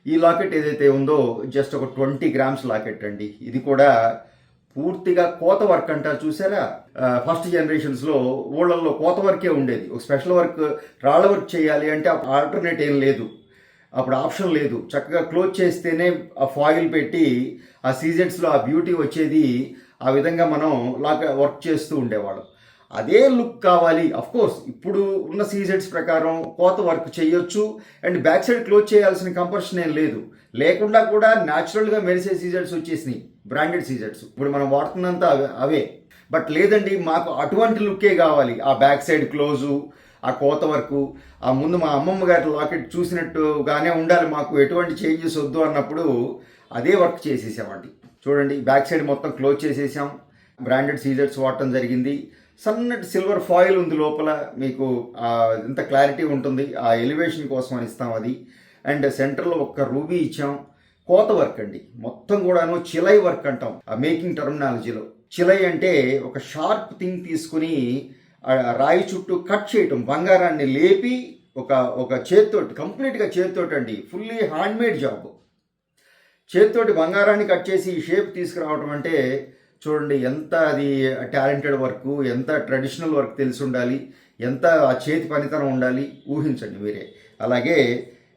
ఈ లాకెట్ ఏదైతే ఉందో జస్ట్ ఒక 20 గ్రామ్స్ లాకెట్ అండి. ఇది కూడా పూర్తిగా కోత వర్క్ అంటారు చూసారా. ఫస్ట్ జనరేషన్స్లో ఊళ్ళల్లో కోత వర్కే ఉండేది. ఒక స్పెషల్ వర్క్ రాళ్ళ వర్క్ చేయాలి అంటే ఆల్టర్నేట్ ఏం లేదు, అప్పుడు ఆప్షన్ లేదు. చక్కగా క్లోజ్ చేస్తేనే ఆ ఫాయిల్ పెట్టి ఆ సీజన్స్లో ఆ బ్యూటీ వచ్చేది. ఆ విధంగా మనం వర్క్ చేస్తూ ఉండేవాళ్ళం. అదే లుక్ కావాలి. కోర్స్ ఇప్పుడు ఉన్న సీజెట్స్ ప్రకారం కోత వర్క్ చేయొచ్చు అండ్ బ్యాక్ సైడ్ క్లోజ్ చేయాల్సిన కంపల్షన్ ఏం లేదు. లేకుండా కూడా న్యాచురల్గా మెరిసే సీజెట్స్ వచ్చేసినాయి, బ్రాండెడ్ సీజెట్స్ ఇప్పుడు మనం వాడుతున్నంత అవే. బట్ లేదండి, మాకు అటువంటి లుక్కే కావాలి. ఆ బ్యాక్ సైడ్ క్లోజు, ఆ కోత వరకు, ఆ ముందు మా అమ్మమ్మ గారి లాకెట్ చూసినట్టుగానే ఉండాలి, మాకు ఎటువంటి చేంజెస్ వద్దు అన్నప్పుడు అదే వర్క్ చేసేసామండి. చూడండి, బ్యాక్ సైడ్ మొత్తం క్లోజ్ చేసేసాం. బ్రాండెడ్ సీజర్స్ వాడటం జరిగింది. సన్నటి సిల్వర్ ఫాయిల్ ఉంది లోపల, మీకు ఎంత క్లారిటీ ఉంటుంది. ఆ ఎలివేషన్ కోసం అని ఇస్తాం అది. అండ్ సెంటర్లో ఒక్క రూబీ ఇచ్చాం. కోత వర్క్ అండి, మొత్తం కూడాను చిలై వర్క్ అంటాం ఆ మేకింగ్ టర్మినాలజీలో. చిలై అంటే ఒక షార్ప్ థింగ్ తీసుకుని రాయి చుట్టూ కట్ చేయటం, బంగారాన్ని లేపి ఒక చేతితోటి, కంప్లీట్గా చేతితోటి అండి, ఫుల్లీ హ్యాండ్మేడ్ జాబ్. చేతితోటి బంగారాన్ని కట్ చేసి ఈ షేప్ తీసుకురావటం అంటే చూడండి ఎంత అది టాలెంటెడ్ వర్క్, ఎంత ట్రెడిషనల్ వర్క్ తెలిసి ఉండాలి, ఎంత ఆ చేతి పనితనం ఉండాలి, ఊహించండి మీరే. అలాగే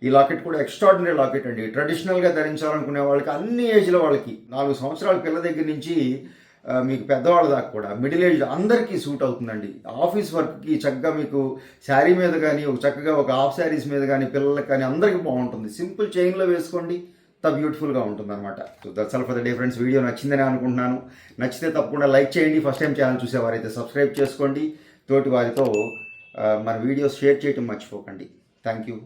ఈ లాకెట్ కూడా ఎక్స్ట్రాడినరీ లాకెట్ అండి. ట్రెడిషనల్గా ధరించాలనుకునే వాళ్ళకి, అన్ని ఏజ్ల వాళ్ళకి, 4 సంవత్సరాల పిల్ల దగ్గర నుంచి మీకు పెద్దవాళ్ళ దాకా కూడా, మిడిల్ ఏజ్ అందరికీ సూట్ అవుతుందండి. ఆఫీస్ వర్క్కి చక్కగా మీకు శారీ మీద కానీ, చక్కగా ఒక హాఫ్ శారీస్ మీద కానీ, పిల్లలకి కానీ అందరికీ బాగుంటుంది. సింపుల్ చైన్లో వేసుకోండి, అంత బ్యూటిఫుల్గా ఉంటుంది అనమాట. So that's all for the day friends. Video నచ్చిందని అనుకుంటున్నాను. నచ్చితే తప్పకుండా లైక్ చేయండి. ఫస్ట్ టైం ఛానల్ చూసేవారైతే సబ్స్క్రైబ్ చేసుకోండి. తోటి వారితో మన వీడియోస్ షేర్ చేయటం మర్చిపోకండి. Thank you.